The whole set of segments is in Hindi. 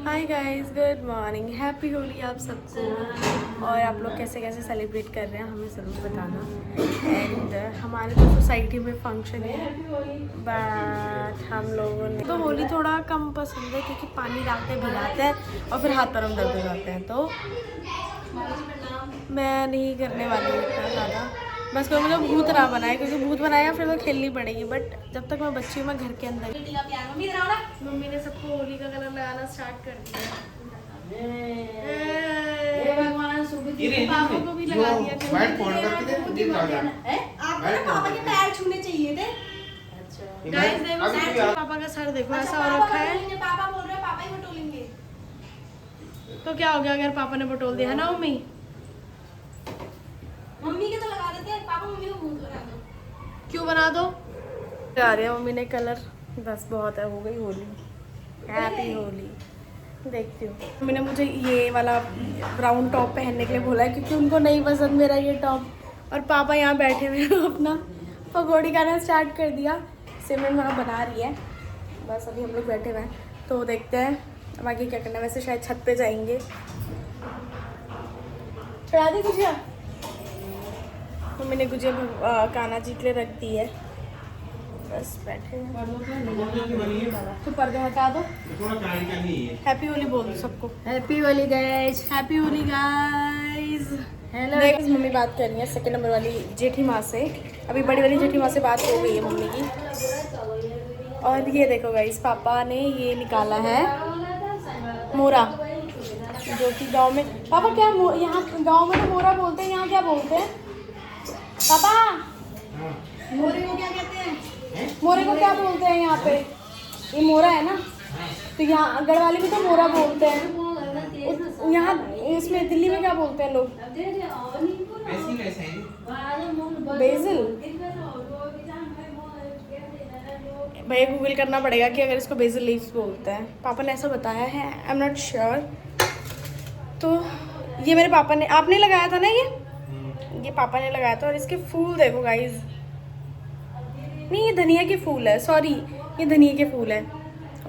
Hi guys, good morning, happy Holi आप सबको। और आप लोग कैसे कैसे सेलिब्रेट कर रहे हैं हमें ज़रूर बताना। एंड हमारे तो सोसाइटी में फंक्शन है, बट हम लोगों ने तो होली थोड़ा कम पसंद है क्योंकि पानी डालते हैं, भिगाते हैं और फिर हाथ पैरों में दर्द हो जाते हैं। तो मैं नहीं करने वाली हूँ इतना ज़्यादा, बस कोई मुझे भूत ना बनाए, क्योंकि भूत बनाया फिर तो खेलनी पड़ेगी। बट जब तक मैं बच्ची हूँ मैं घर के अंदर। मम्मी ने सबको होली का कलर लगाना स्टार्ट कर दिया। पापा को भी लगा दिया। पापा के पैर छूने चाहिए थे। गाइस देखो, पापा का सर देखो ऐसा हो रखा है। पापा बोल रहे हैं पापा ही बटोलेंगे। तो क्या हो गया अगर पापा ने बटोल दिया, है ना मम्मी? मम्मी के तो लगा देते हैं, पापा मम्मी को भूत बना दो। क्यों बना दो? आ रहे हैं मम्मी ने कलर, बस बहुत है, हो गई होली। हैप्पी होली। देखती हूँ, मम्मी ने मुझे ये वाला ब्राउन टॉप पहनने के लिए बोला है क्योंकि उनको नहीं पसंद मेरा ये टॉप। और पापा यहाँ बैठे हुए हैं, अपना पकौड़ी खाना स्टार्ट कर दिया। सिमरन वहाँ बना रही है, बस अभी हम लोग बैठे हुए हैं। तो देखते हैं अब आगे क्या करना है। वैसे शायद छत पे जाएंगे। चढ़ा दी गुजिया? मम्मी ने गुजिया कान्हा जी के लिए रख दी है, बस बैठे हैं। तो पर्दे हटा दो। हैप्पी होली बोल दो सबको। Happy Holi guys. Happy Holi guys. Hello. देख मम्मी बात कर रही है सेकंड नंबर वाली जेठी माँ से। अभी बड़ी वाली जेठी माँ से बात हो गई है मम्मी की। और ये देखो गाइस, पापा ने ये निकाला है मोरा, जो कि गांव में पापा क्या यहाँ गांव में तो मोरा बोलते हैं, यहाँ क्या बोलते हैं पापा? मोरे को क्या कहते हैं? मोरे को क्या बोलते हैं यहाँ पे? ये मोरा है ना, तो यहाँ गढ़वाली में तो मोरा बोलते हैं। यहाँ इसमें दिल्ली में क्या बोलते हैं लोग? बेसिल। भैया गूगल करना पड़ेगा कि अगर इसको बेसिल लीव्स बोलते हैं। पापा ने ऐसा बताया है, आई एम नॉट श्योर। तो ये मेरे पापा ने, आपने लगाया था ना ये पापा ने लगाया था। और इसके फूल देखो गाइज, नहीं ये धनिया के फूल है, सॉरी ये धनिया के फूल है।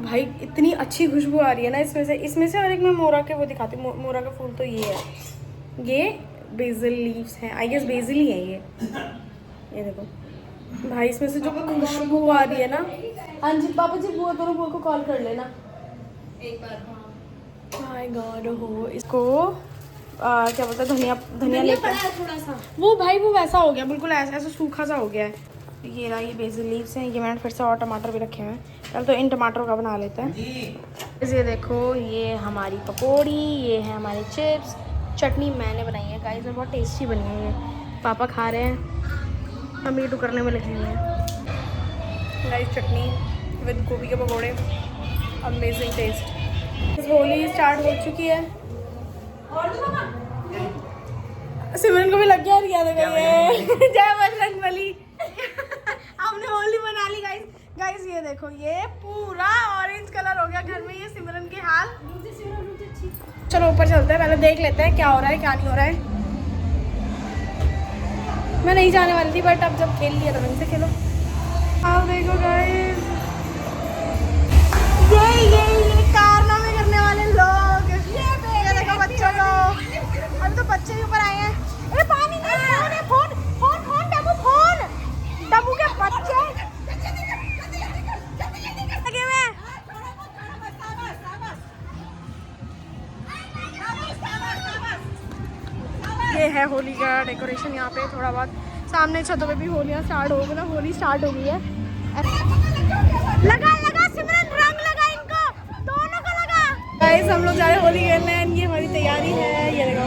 भाई इतनी अच्छी खुशबू आ रही है ना इसमें से। और एक मैं मोरा के वो दिखाती हूँ, मोरा का फूल तो ये है, ये बेसिल लीव्स हैं, आई गेस बेसिल ही है ये देखो भाई, इसमें से जो खुशबू आ रही है ना। हाँ जी पापा जी, वो दोनों बुआ को कॉल कर लेना एक बार। My God. हो इसको क्या बोलते हैं, धनिया लेकर थोड़ा सा वो भाई वो वैसा हो गया, बिल्कुल ऐसा सूखा सा हो गया है। ये रहा, ये बेसिल लीव्स हैं। ये मैंने फिर से और टमाटर भी रखे हुए हैं। चल तो इन टमाटरों का बना लेते हैं। ये देखो, ये हमारी पकौड़ी, ये है हमारे चिप्स। चटनी मैंने बनाई है गाइस और बहुत टेस्टी बनी है। ये पापा खा रहे हैं, हम यूट्यूब करने में लगे हुए हैं। गाइस चटनी विद गोभी के पकौड़े, अमेजिंग टेस्ट। होली स्टार्ट हो चुकी है। सिमरन को भी लग गया रिया जय बजरंग बली। हमने होली मना ली गाइस। ये देखो, ये पूरा ऑरेंज कलर हो गया घर में। ये सिमरन के हाल। चलो ऊपर चलते हैं, पहले देख लेते हैं क्या हो रहा है क्या नहीं हो रहा है। मैं नहीं जाने वाली थी, बट अब जब खेल लिया तो वहीं से खेलो। आओ देखो गाइस, ये कारनामे करने वाले लोग। ये देखो बच्चों लोग, अभी तो बच्चे भी ऊपर आए हैं। ए पानी नहीं, फोन डब्बू के बच्चे लगे हुए हैं। ये है होली का डेकोरेशन यहाँ पे। थोड़ा बहुत सामने छतों पे भी होलियाँ स्टार्ट हो गई ना, होली स्टार्ट हो गई है। लगा सिमरन, रंग लगा इनको दोनों को लगा। गाइस हम लोग जा रहे हैं होली खेलने, ये हमारी तैयारी है। ये देखो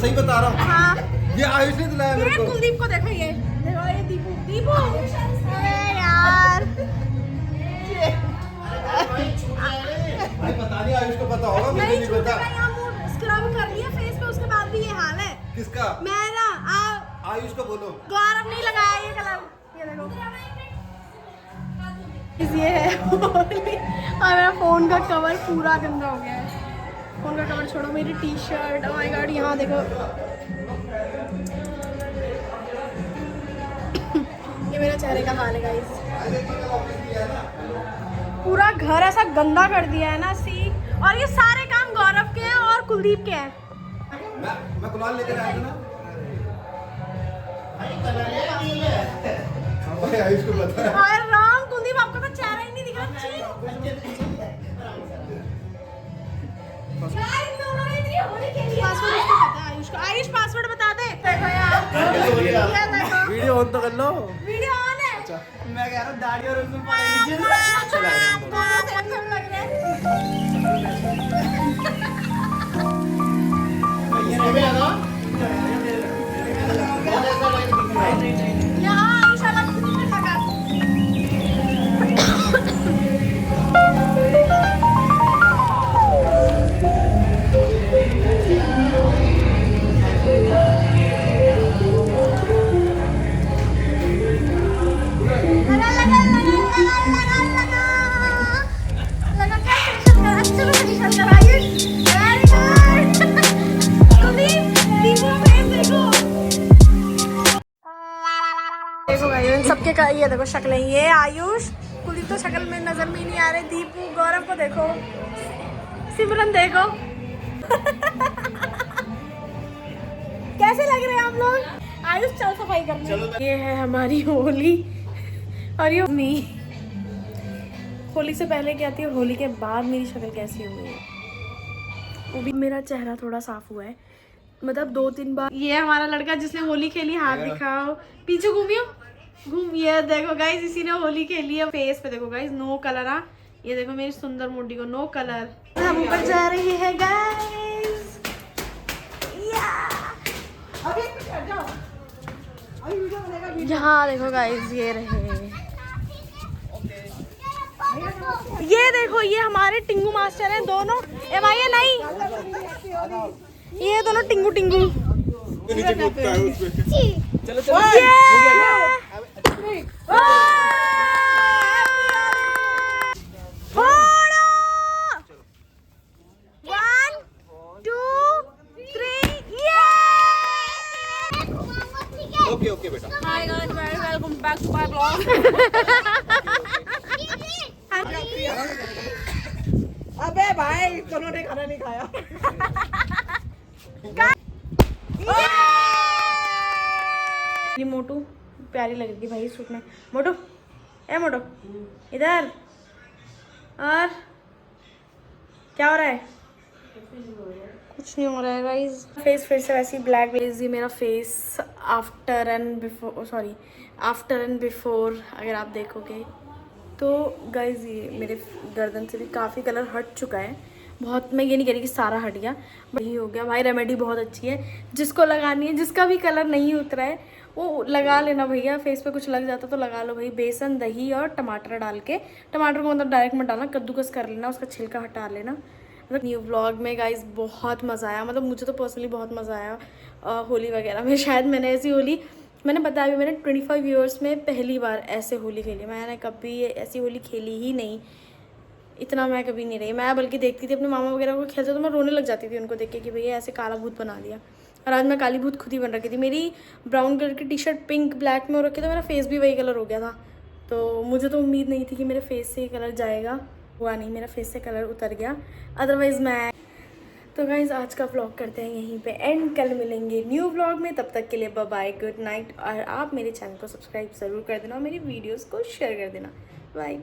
सही बता रहा हूँ। हाँ ये आयुष ने दिलाया मेरे ये को। कुलदीप को देखो, ये देखो ये दीपू दीपू। अरे यार भाई पता नहीं आयुष को पता होगा, मुझे नहीं नहीं छूटेगा, पता। यहाँ मुंह स्क्रब कर लिया फेस पे, उसके बाद भी ये हाल है किसका? मेरा। आयुष को बोलो। गौरव नहीं लगाया ये कलर, ये देखो ये है होली। और मेरा फोन का कवर पूरा गंदा हो गया है। फोन का कवर छोड़ो, मेरी T shirt, oh my God, यहाँ देखो ये मेरा चेहरे का हाल है गाइस। पूरा घर ऐसा गंदा कर दिया है ना सी। और ये सारे काम गौरव के हैं और कुलदीप के हैं। मैं गुलाल लेकर आया था ना। हाँ भाई आयुष को पता है। और राम कुलदीप आपका तो चेहरा ही नहीं दिख रहा। छी। पासवर्ड उसको पता है, आयुष को। आयुष पासवर्ड बता दे। देखो यार, ये देखो वीडियो ऑन तो कर लो। वीडियो ऑन है। मैं कह रहा हूँ दाढ़ी और उसमें पड़े दोनों सेम सेम लग रहे हैं। यहाँ आयुष अलग से लगा। देखो भाई इन सबके का ये देखो शक्लें, ये आयुष कुलदीप तो शक्ल में नजर में ही नहीं आ रहे। दीपू गौरव को देखो, सिमरन देखो कैसे लग रहे हैं हम लोग। आयुष चल सफाई करने। ये है हमारी होली और ये मी। होली से पहले क्या थी और होली के बाद मेरी शक्ल कैसी हुई है, वो भी मेरा चेहरा थोड़ा साफ हुआ है, मतलब 2-3 बार। ये हमारा लड़का जिसने होली खेली, हाथ दिखाओ, पीछे घूमियो, घूम। ये देखो गाइस, इसी ने होली खेली है। फेस पे देखो गाइस, नो कलर। ये देखो मेरी सुंदर मोटी को नो कलर। हम ऊपर जा रहे हैं गाइस। यहाँ देखो गाइस, ये रहे, ये देखो ये हमारे टिंगू मास्टर हैं दोनों। ए भाई ये नहीं, ये दोनों टिंगू टिंगू। चलो चलो। ओके ओके बेटा। Hi guys, welcome back to my blog. अबे भाई दोनों ने खाना नहीं खाया। ये मोटू प्यारी लग रही भाई सूट में। मोटू, ए मोटू इधर। और क्या हो रहा है? कुछ नहीं हो रहा है गाइस। फेस फिर से वैसी ब्लैक बेस। ये मेरा face after and before, sorry after and before अगर आप देखोगे तो गाइस ये मेरे गर्दन से भी काफ़ी कलर हट चुका है बहुत। मैं ये नहीं कह रही कि सारा हट गया, वही हो गया भाई। रेमेडी बहुत अच्छी है, जिसको लगानी है, जिसका भी कलर नहीं उतरा है वो लगा लेना भैया। फेस पे कुछ लग जाता तो लगा लो भाई। बेसन, दही और टमाटर डाल के, टमाटर को मतलब डायरेक्ट मत डालना, कद्दूकस कर लेना, उसका छिलका हटा लेना। मतलब न्यू व्लॉग में गाइस बहुत मज़ा आया, मतलब मुझे तो पर्सनली बहुत मज़ा आया होली वगैरह में। शायद मैंने ऐसी होली, मैंने बताया भी, मैंने 25 ईयर्स में पहली बार ऐसे होली खेली। मैंने कभी ऐसी होली खेली ही नहीं, इतना मैं कभी नहीं रही। मैं बल्कि देखती थी अपने मामा वगैरह को खेलते तो मैं रोने लग जाती थी उनको देख के कि भैया ऐसे काला भूत बना दिया। और आज मैं काली भूत खुद ही बन रखी थी। मेरी ब्राउन कलर की टी शर्ट पिंक ब्लैक में हो रखी, तो मेरा फेस भी वही कलर हो गया था। तो मुझे तो उम्मीद नहीं थी कि मेरे फेस से ये कलर जाएगा, हुआ नहीं, मेरा फेस से कलर उतर गया। अदरवाइज़ मैं तो गाइज़ आज का व्लॉग करते हैं यहीं पे एंड। कल मिलेंगे न्यू व्लॉग में, तब तक के लिए बाय बाय, गुड नाइट। और आप मेरे चैनल को सब्सक्राइब ज़रूर कर देना और मेरी वीडियोस को शेयर कर देना। बाय।